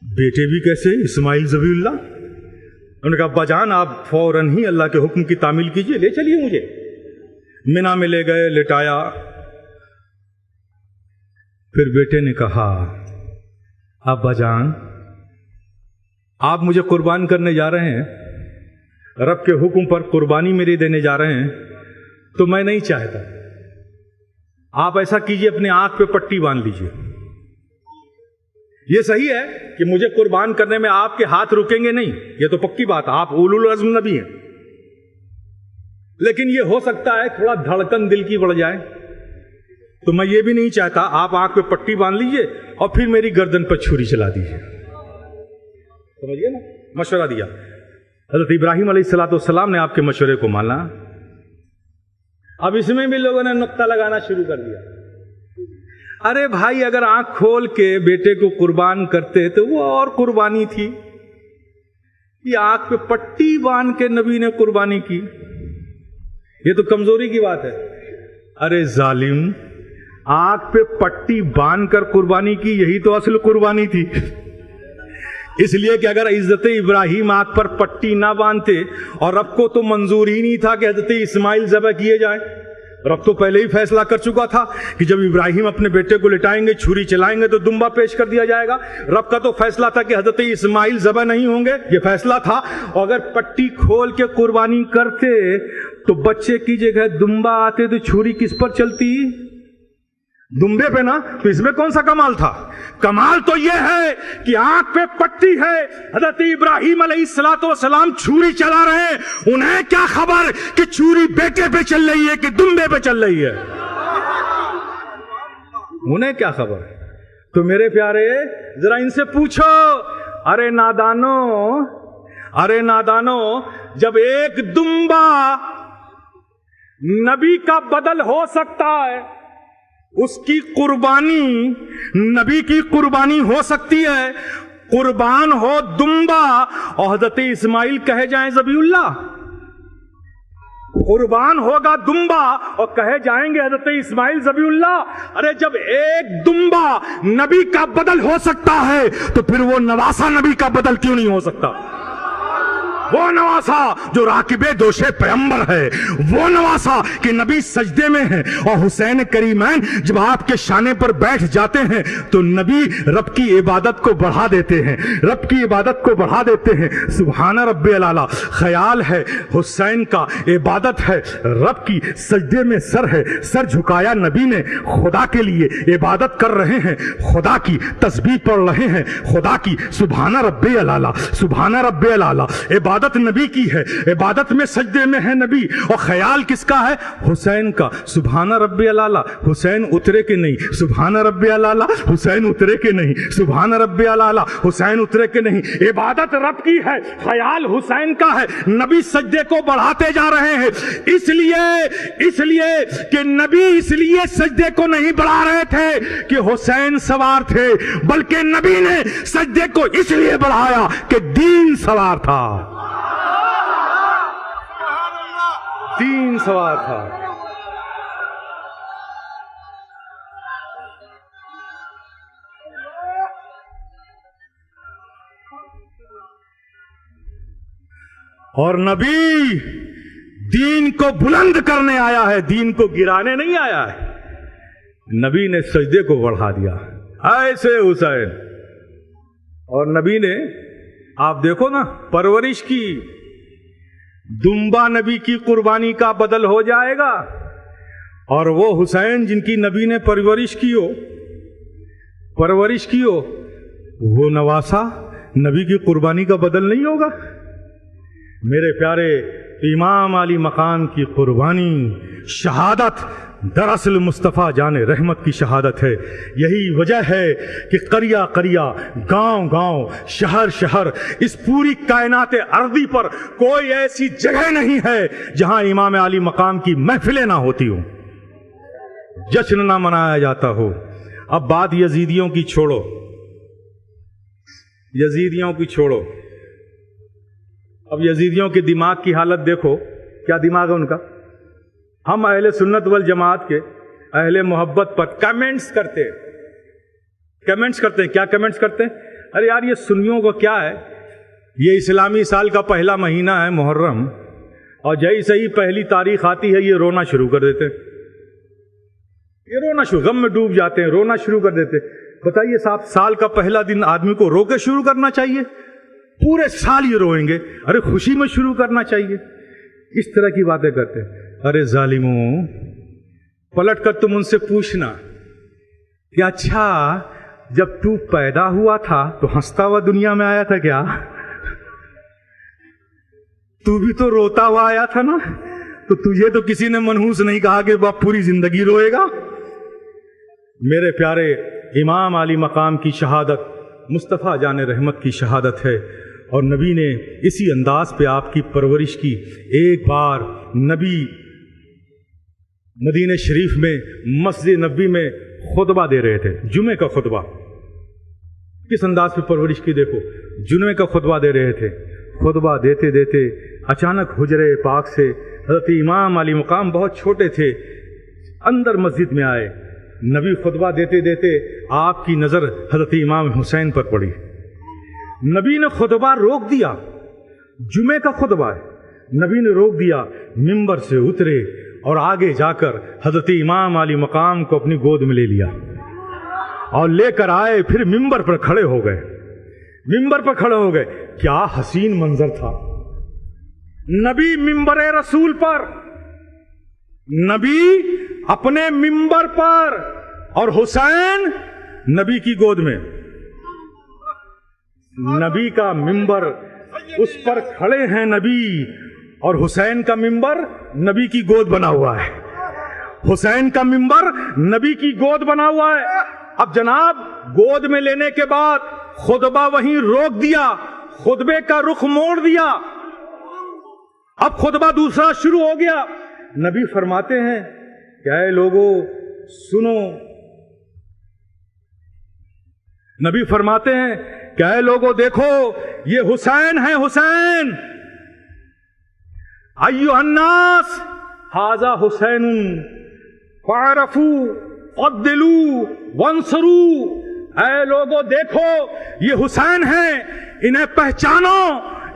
بیٹے بھی کیسے؟ اسماعیل ذبیح اللہ۔ انہوں نے کہا ابا جان آپ فوراً ہی اللہ کے حکم کی تعمیل کیجئے، لے چلیے مجھے۔ مینا میں لے گئے، لٹایا۔ پھر بیٹے نے کہا ابا جان آپ مجھے قربان کرنے جا رہے ہیں، رب کے حکم پر قربانی میری دینے جا رہے ہیں، تو میں نہیں چاہتا، آپ ایسا کیجئے اپنے آنکھ پہ پٹی باندھ لیجئے۔ یہ صحیح ہے کہ مجھے قربان کرنے میں آپ کے ہاتھ رکیں گے نہیں، یہ تو پکی بات، آپ اولو العزم نبی ہیں، لیکن یہ ہو سکتا ہے تھوڑا دھڑکن دل کی بڑھ جائے، تو میں یہ بھی نہیں چاہتا، آپ آنکھ پہ پٹی باندھ لیجئے اور پھر میری گردن پر چھری چلا دیجئے۔ سمجھئے نا؟ مشورہ دیا۔ حضرت ابراہیم علیہ السلام نے آپ کے مشورے کو مانا۔ اب اس میں بھی لوگوں نے نقطہ لگانا شروع کر دیا، ارے بھائی اگر آنکھ کھول کے بیٹے کو قربان کرتے تو وہ اور قربانی تھی، یہ آنکھ پہ پٹی باندھ کے نبی نے قربانی کی، یہ تو کمزوری کی بات ہے۔ ارے ظالم، آنکھ پہ پٹی باندھ کر قربانی کی، یہی تو اصل قربانی تھی۔ اس لیے کہ اگر حضرت ابراہیم آنکھ پر پٹی نہ باندھتے، اور رب کو تو منظور ہی نہیں تھا کہ حضرت اسماعیل ذبح کیے جائیں، رب تو پہلے ہی فیصلہ کر چکا تھا کہ جب ابراہیم اپنے بیٹے کو لٹائیں گے، چھری چلائیں گے تو دمبا پیش کر دیا جائے گا۔ رب کا تو فیصلہ تھا کہ حضرت اسماعیل ذبح نہیں ہوں گے، یہ فیصلہ تھا۔ اور اگر پٹی کھول کے قربانی کرتے تو بچے کی جگہ دمبا آتے تو چھری کس پر چلتی؟ دمبے پہ نا۔ تو اس میں کون سا کمال تھا؟ کمال تو یہ ہے کہ آنکھ پہ پٹی ہے، حضرت ابراہیم علیہ السلام چھری چلا رہے ہیں، انہیں کیا خبر کہ چھری بیٹے پہ چل رہی ہے کہ دمبے پہ چل رہی ہے، انہیں کیا خبر؟ تو میرے پیارے ذرا ان سے پوچھو، ارے نادانو، جب ایک دمبا نبی کا بدل ہو سکتا ہے، اس کی قربانی نبی کی قربانی ہو سکتی ہے، قربان ہو دمبا اور حضرت اسماعیل کہے جائیں ذبیح اللہ، قربان ہوگا دمبا اور کہے جائیں گے حضرت اسماعیل ذبیح اللہ۔ ارے جب ایک دمبا نبی کا بدل ہو سکتا ہے تو پھر وہ نواسا نبی کا بدل کیوں نہیں ہو سکتا؟ وہ نواسا جو راکبے دوشے پیغمبر ہے، وہ نواسا کہ نبی سجدے میں ہیں اور حسین کریمین جب آپ کے شانے پر بیٹھ جاتے ہیں تو نبی رب کی عبادت کو بڑھا دیتے ہیں، رب کی عبادت کو بڑھا دیتے ہیں۔ سبحان ربی الاعلیٰ۔ خیال ہے حسین کا، عبادت ہے رب کی، سجدے میں سر ہے، سر جھکایا نبی نے خدا کے لیے، عبادت کر رہے ہیں خدا کی، تسبیح پڑھ رہے ہیں خدا کی۔ سبحان ربی الاعلیٰ، سبحان ربی الاعلیٰ۔ عبادت نبی کی ہے، عبادت میں سجدے میں ہے نبی، اور خیال کس کا ہے؟ حسین کا۔ سبحان ربی الاعلیٰ۔ حسین اترے کہ نہیں؟ سبحان ربی الاعلیٰ۔ حسین اترے کہ نہیں؟ سبحان ربی الاعلیٰ۔ حسین اترے کہ نہیں؟ عبادت رب کی ہے، خیال حسین کا ہے، نبی سجدے کو بڑھاتے جا رہے ہیں۔ اس لیے کہ نبی اس لیے سجدے کو نہیں بڑھا رہے تھے کہ حسین سوار تھے، بلکہ نبی نے سجدے کو اس لیے بڑھایا کہ دین سوار تھا، دین سوار تھا۔ اور نبی دین کو بلند کرنے آیا ہے، دین کو گرانے نہیں آیا ہے۔ نبی نے سجدے کو بڑھا دیا ایسے حسین، اور نبی نے، آپ دیکھو نا، پرورش کی، دمبا نبی کی قربانی کا بدل ہو جائے گا، اور وہ حسین جن کی نبی نے پرورش کی ہو وہ نواسا نبی کی قربانی کا بدل نہیں ہوگا۔ میرے پیارے امام علی مقام کی قربانی، شہادت دراصل مصطفیٰ جان رحمت کی شہادت ہے۔ یہی وجہ ہے کہ قریہ قریہ، گاؤں گاؤں، شہر شہر، اس پوری کائنات ارضی پر کوئی ایسی جگہ نہیں ہے جہاں امام علی مقام کی محفلیں نہ ہوتی ہوں، جشن نہ منایا جاتا ہو۔ اب بات یزیدیوں کی چھوڑو، یزیدیوں کی چھوڑو، اب یزیدیوں کے دماغ کی حالت دیکھو، کیا دماغ ہے ان کا۔ ہم اہل سنت والجماعت کے، اہل محبت پر کمنٹس کرتے ہیں۔ کیا کمنٹس کرتے ہیں؟ ارے یار یہ سنیوں کو کیا ہے، یہ اسلامی سال کا پہلا مہینہ ہے محرم، اور جیسے ہی پہلی تاریخ آتی ہے یہ رونا شروع کر دیتے ہیں، یہ رونا شروع، غم میں ڈوب جاتے ہیں، رونا شروع کر دیتے ہیں۔ بتائیے صاحب، سال کا پہلا دن آدمی کو رو کے شروع کرنا چاہیے؟ پورے سال یہ روئیں گے؟ ارے خوشی میں شروع کرنا چاہیے۔ اس طرح کی باتیں کرتے ہیں۔ ارے ظالموں، پلٹ کر تم ان سے پوچھنا کہ اچھا جب تو پیدا ہوا تھا تو ہنستا ہوا دنیا میں آیا تھا کیا؟ تو بھی تو روتا ہوا آیا تھا نا؟ تو تجھے تو کسی نے منحوس نہیں کہا کہ باپ پوری زندگی روئے گا۔ میرے پیارے امام علی مقام کی شہادت مصطفیٰ جان رحمت کی شہادت ہے، اور نبی نے اسی انداز پہ آپ کی پرورش کی۔ ایک بار نبی مدینہ شریف میں مسجد نبوی میں خطبہ دے رہے تھے، جمعے کا خطبہ۔ کس انداز پہ پرورش کی دیکھو، جمعے کا خطبہ دے رہے تھے۔ خطبہ دیتے دیتے اچانک حجرے پاک سے حضرت امام علی مقام، بہت چھوٹے تھے، اندر مسجد میں آئے۔ نبی خطبہ دیتے دیتے آپ کی نظر حضرت امام حسین پر پڑی۔ نبی نے خطبہ روک دیا، جمعے کا خطبہ ہے، نبی نے روک دیا، منبر سے اترے اور آگے جا کر حضرت امام علی مقام کو اپنی گود میں لے لیا اور لے کر آئے، پھر منبر پر کھڑے ہو گئے، منبر پر کھڑے ہو گئے۔ کیا حسین منظر تھا! نبی منبر رسول پر، نبی اپنے منبر پر، اور حسین نبی کی گود میں، نبی کا ممبر، اس پر کھڑے ہیں نبی، اور حسین کا ممبر نبی کی گود بنا ہوا ہے، حسین کا ممبر نبی کی گود بنا ہوا ہے۔ اب جناب گود میں لینے کے بعد خطبہ وہیں روک دیا، خطبے کا رخ موڑ دیا، اب خطبہ دوسرا شروع ہو گیا۔ نبی فرماتے ہیں کہ اے لوگو سنو، نبی فرماتے ہیں کہ اے لوگو دیکھو، یہ حسین ہے، حسین، ایھا الناس ھذا حسین فاعرفوا فضلوا وانصروا، اے لوگو دیکھو یہ حسین ہیں، انہیں پہچانو،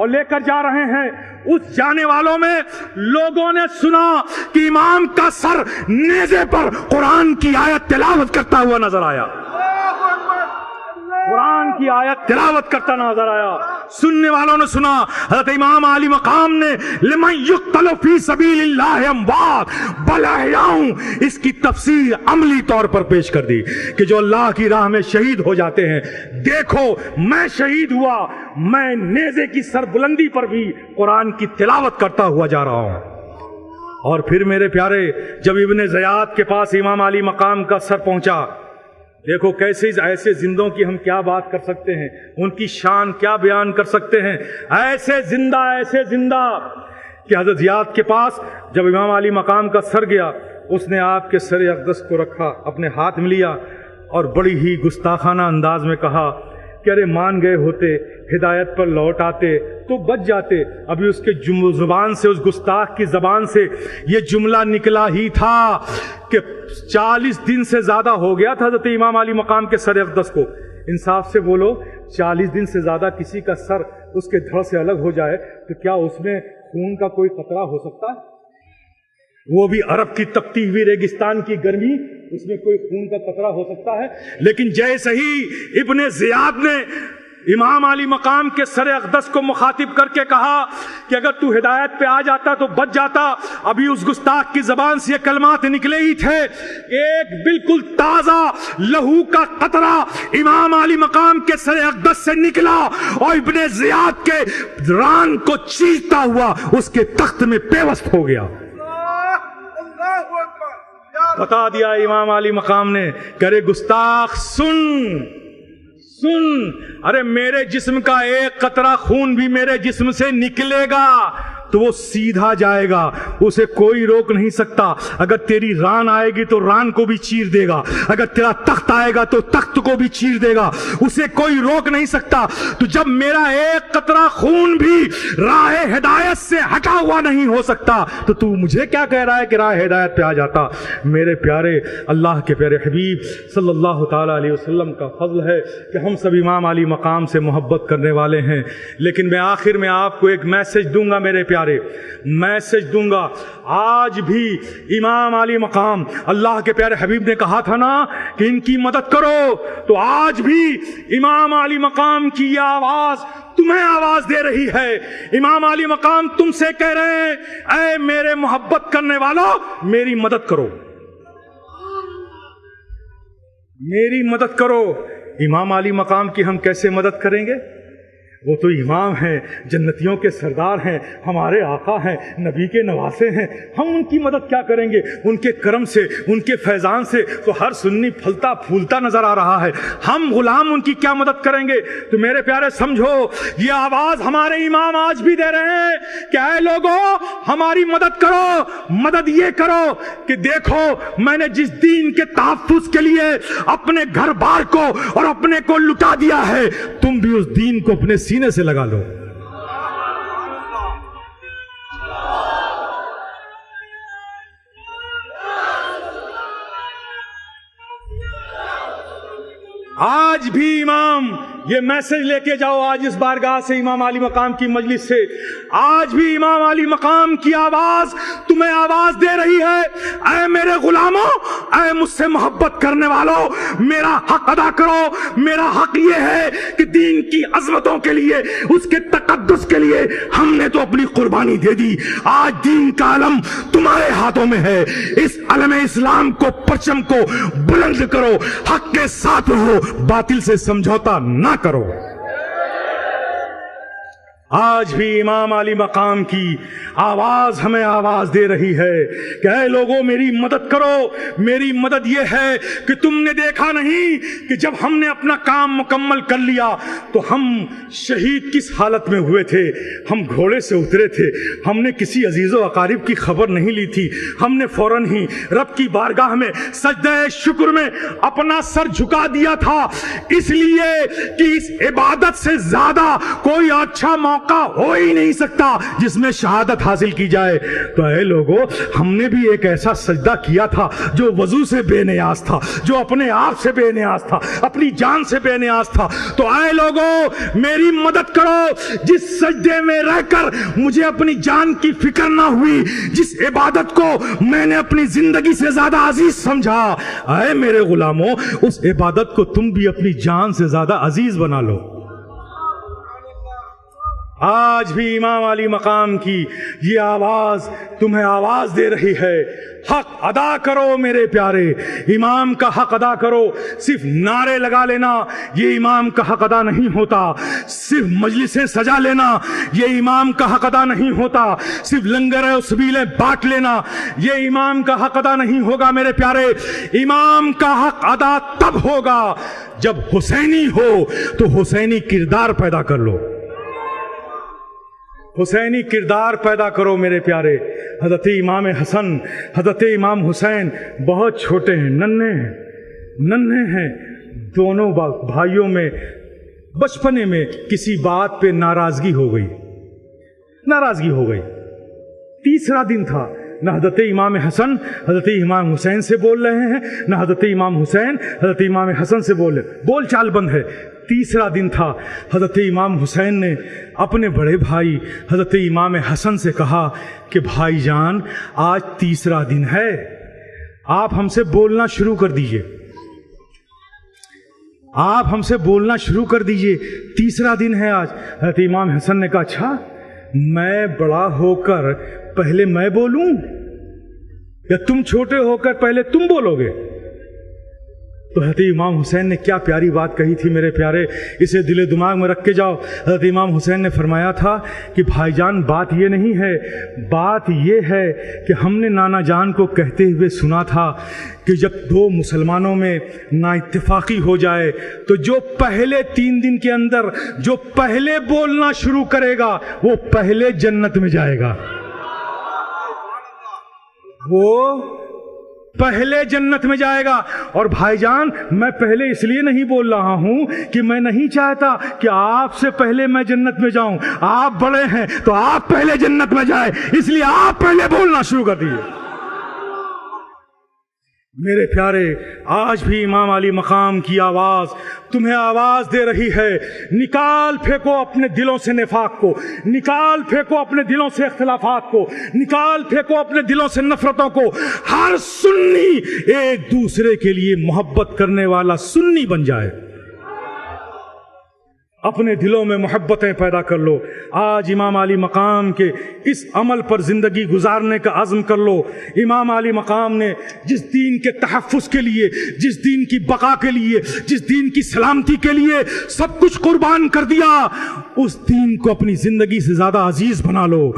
اور لے کر جا رہے ہیں. اس جانے والوں میں لوگوں نے سنا کہ امام کا سر نیزے پر قرآن کی آیت تلاوت کرتا ہوا نظر آیا. قرآن کی آیت تلاوت کرتا نظر آیا. سننے والوں نے سنا حضرت امام علی مقام نے لمن یقتل فی سبیل اللہ اموات بل احیاء اس کی تفسیر عملی طور پر پیش کر دی کہ جو اللہ کی راہ میں شہید ہو جاتے ہیں. دیکھو میں شہید ہوا, میں نیزے کی سر بلندی پر بھی قرآن کی تلاوت کرتا ہوا جا رہا ہوں. اور پھر میرے پیارے جب ابن زیاد کے پاس امام علی مقام کا سر پہنچا, دیکھو کیسے ایسے زندوں کی ہم کیا بات کر سکتے ہیں, ان کی شان کیا بیان کر سکتے ہیں. ایسے زندہ کہ حضرت زیاد کے پاس جب امام علی مقام کا سر گیا, اس نے آپ کے سر اقدس کو رکھا, اپنے ہاتھ میں لیا اور بڑی ہی گستاخانہ انداز میں کہا کہ ارے مان گئے ہوتے, ہدایت پر لوٹ آتے تو بچ جاتے. ابھی اس کے زبان سے, اس گستاخ کی زبان سے یہ جملہ نکلا ہی تھا کہ 40 دن سے زیادہ ہو گیا تھا حضرت امام علی مقام کے سر اقدس کو. انصاف سے بولو, 40 دن سے زیادہ کسی کا سر اس کے دھڑ سے الگ ہو جائے تو کیا اس میں خون کا کوئی قطرہ ہو سکتا ہے؟ وہ بھی عرب کی تپتی ہوئی ریگستان کی گرمی, اس میں کوئی خون کا قطرہ ہو سکتا ہے؟ لیکن جیسے ہی ابن زیاد نے امام علی مقام کے سر اقدس کو مخاطب کر کے کہا کہ اگر تو ہدایت پہ آ جاتا تو بچ جاتا, ابھی اس گستاخ کی زبان سے یہ کلمات نکلے ہی تھے, ایک بالکل تازہ لہو کا قطرہ امام علی مقام کے سر اقدس سے نکلا اور ابن زیاد کے ران کو چیرتا ہوا اس کے تخت میں پیوست ہو گیا. بتا دیا امام علی مقام نے کہ ارے گستاخ سن, ارے میرے جسم کا ایک قطرہ خون بھی میرے جسم سے نکلے گا تو وہ سیدھا جائے گا, اسے کوئی روک نہیں سکتا. اگر تیری ران آئے گی تو ران کو بھی چیر دے گا, اگر تیرا تخت آئے گا تو تخت کو بھی چیر دے گا, اسے کوئی روک نہیں سکتا. تو جب میرا ایک قطرہ خون بھی راہ ہدایت سے ہٹا ہوا نہیں ہو سکتا تو تو مجھے کیا کہہ رہا ہے کہ راہ ہدایت پہ آ جاتا. میرے پیارے اللہ کے پیارے حبیب صلی اللہ تعالی علیہ وسلم کا فضل ہے کہ ہم سب امام علی مقام سے محبت کرنے والے ہیں. لیکن میں آخر میں آپ کو ایک میسج دوں گا, میرے پیارے میسج دوں گا. آج بھی امام علی مقام, اللہ کے پیارے حبیب نے کہا تھا نا کہ ان کی مدد کرو, تو آج بھی امام علی مقام کی یہ آواز تمہیں آواز دے رہی ہے. امام علی مقام تم سے کہہ رہے ہیں اے میرے محبت کرنے والوں میری مدد کرو, میری مدد کرو. امام علی مقام کی ہم کیسے مدد کریں گے؟ وہ تو امام ہیں, جنتیوں کے سردار ہیں, ہمارے آقا ہیں, نبی کے نواسے ہیں. ہم ان کی مدد کیا کریں گے؟ ان کے کرم سے, ان کے فیضان سے تو ہر سنی پھلتا پھولتا نظر آ رہا ہے. ہم غلام ان کی کیا مدد کریں گے؟ تو میرے پیارے سمجھو, یہ آواز ہمارے امام آج بھی دے رہے ہیں کہ اے لوگوں ہماری مدد کرو. مدد یہ کرو کہ دیکھو میں نے جس دین کے تحفظ کے لیے اپنے گھر بار کو اور اپنے کو لٹا دیا ہے, تم بھی اس دین کو اپنے سینے سے لگا لو. آج بھی امام یہ میسج لے کے جاؤ, آج اس بارگاہ سے, امام علی مقام کی مجلس سے, آج بھی امام علی مقام کی آواز تمہیں آواز دے رہی ہے اے میرے غلاموں, اے مجھ سے محبت کرنے والوں, میرا حق ادا کرو. میرا حق یہ ہے کہ دین کی عظمتوں کے لیے, اس کے تقدس کے لیے ہم نے تو اپنی قربانی دے دی. آج دین کا علم تمہارے ہاتھوں میں ہے. اس علم اسلام کو, پرچم کو بلند کرو, حق کے ساتھ رہو, باطل سے سمجھوتا نہ کرو. آج بھی امام علی مقام کی آواز ہمیں آواز دے رہی ہے کہ اے لوگوں میری مدد کرو. میری مدد یہ ہے کہ تم نے دیکھا نہیں کہ جب ہم نے اپنا کام مکمل کر لیا تو ہم شہید کس حالت میں ہوئے تھے. ہم گھوڑے سے اترے تھے, ہم نے کسی عزیز و اقارب کی خبر نہیں لی تھی, ہم نے فوراً ہی رب کی بارگاہ میں سجدہ شکر میں اپنا سر جھکا دیا تھا, اس لیے کہ اس عبادت سے زیادہ کوئی اچھا موقع موقع ہو ہی نہیں سکتا جس میں شہادت حاصل کی جائے. تو اے لوگو، ہم نے بھی ایک ایسا سجدہ کیا تھا جو وضو سے بے نیاز تھا، جو اپنے آپ سے بے نیاز تھا، اپنی جان سے بے نیاز تھا. تو اے لوگو میری مدد کرو، جس سجدے میں رہ کر مجھے اپنی جان کی فکر نہ ہوئی، جس عبادت کو میں نے اپنی زندگی سے زیادہ عزیز سمجھا، اے میرے غلاموں اس عبادت کو تم بھی اپنی جان سے زیادہ عزیز بنا لو. آج بھی امام علی مقام کی یہ آواز تمہیں آواز دے رہی ہے، حق ادا کرو میرے پیارے، امام کا حق ادا کرو. صرف نعرے لگا لینا یہ امام کا حق ادا نہیں ہوتا، صرف مجلسیں سجا لینا یہ امام کا حق ادا نہیں ہوتا، صرف لنگر و سبیلیں بانٹ لینا یہ امام کا حق ادا نہیں ہوگا میرے پیارے. امام کا حق ادا تب ہوگا جب حسینی ہو تو حسینی کردار پیدا کر لو، حسینی کردار پیدا کرو میرے پیارے. حضرت امام حسن، حضرت امام حسین بہت چھوٹے ہیں، ننھے ہیں. دونوں بھائیوں میں بچپنے میں کسی بات پہ ناراضگی ہو گئی. تیسرا دن تھا، نہ حضرت امام حسن حضرت امام حسین سے بول رہے ہیں، نہ حضرت امام حسین حضرت امام حسن سے بول چال بند ہے. تیسرا دن تھا، حضرت امام حسین نے اپنے بڑے بھائی حضرت امام حسن سے کہا کہ بھائی جان آج تیسرا دن ہے، آپ ہم سے بولنا شروع کر دیجئے، تیسرا دن ہے آج. حضرت امام حسن نے کہا اچھا میں بڑا ہو کر پہلے میں بولوں یا تم چھوٹے ہو کر پہلے تم بولو گے؟ تو حضرت امام حسین نے کیا پیاری بات کہی تھی میرے پیارے، اسے دل و دماغ میں رکھ کے جاؤ. حضرت امام حسین نے فرمایا تھا کہ بھائی جان بات یہ نہیں ہے، بات یہ ہے کہ ہم نے نانا جان کو کہتے ہوئے سنا تھا کہ جب دو مسلمانوں میں نا اتفاقی ہو جائے تو جو پہلے 3 دن کے اندر جو پہلے بولنا شروع کرے گا وہ پہلے جنت میں جائے گا، وہ پہلے جنت میں جائے گا. اور بھائی جان میں پہلے اس لیے نہیں بول رہا ہوں کہ میں نہیں چاہتا کہ آپ سے پہلے میں جنت میں جاؤں، آپ بڑے ہیں تو آپ پہلے جنت میں جائیں، اس لیے آپ پہلے بولنا شروع کر دیجیے. میرے پیارے آج بھی امام علی مقام کی آواز تمہیں آواز دے رہی ہے، نکال پھینکو اپنے دلوں سے نفاق کو، نکال پھینکو اپنے دلوں سے اختلافات کو، نکال پھینکو اپنے دلوں سے نفرتوں کو. ہر سنی ایک دوسرے کے لیے محبت کرنے والا سنی بن جائے، اپنے دلوں میں محبتیں پیدا کر لو. آج امام علی مقام کے اس عمل پر زندگی گزارنے کا عزم کر لو. امام علی مقام نے جس دین کے تحفظ کے لیے، جس دین کی بقا کے لیے، جس دین کی سلامتی کے لیے سب کچھ قربان کر دیا، اس دین کو اپنی زندگی سے زیادہ عزیز بنا لو.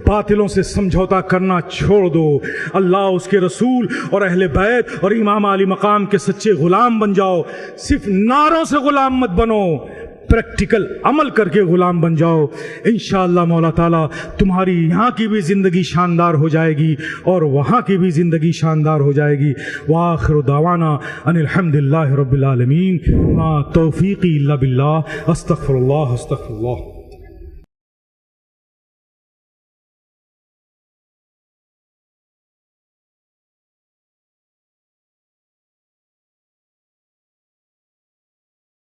باطلوں سے سمجھوتا کرنا چھوڑ دو، اللہ اس کے رسول اور اہل بیت اور امام علی مقام کے سچے غلام بن جاؤ. صرف نعروں سے غلام مت بنو، پریکٹیکل عمل کر کے غلام بن جاؤ. انشاءاللہ مولا تعالیٰ تمہاری یہاں کی بھی زندگی شاندار ہو جائے گی اور وہاں کی بھی زندگی شاندار ہو جائے گی. وآخر دعوانا ان الحمدللہ رب العالمین، ما توفیقی الا باللہ، استغفر اللہ.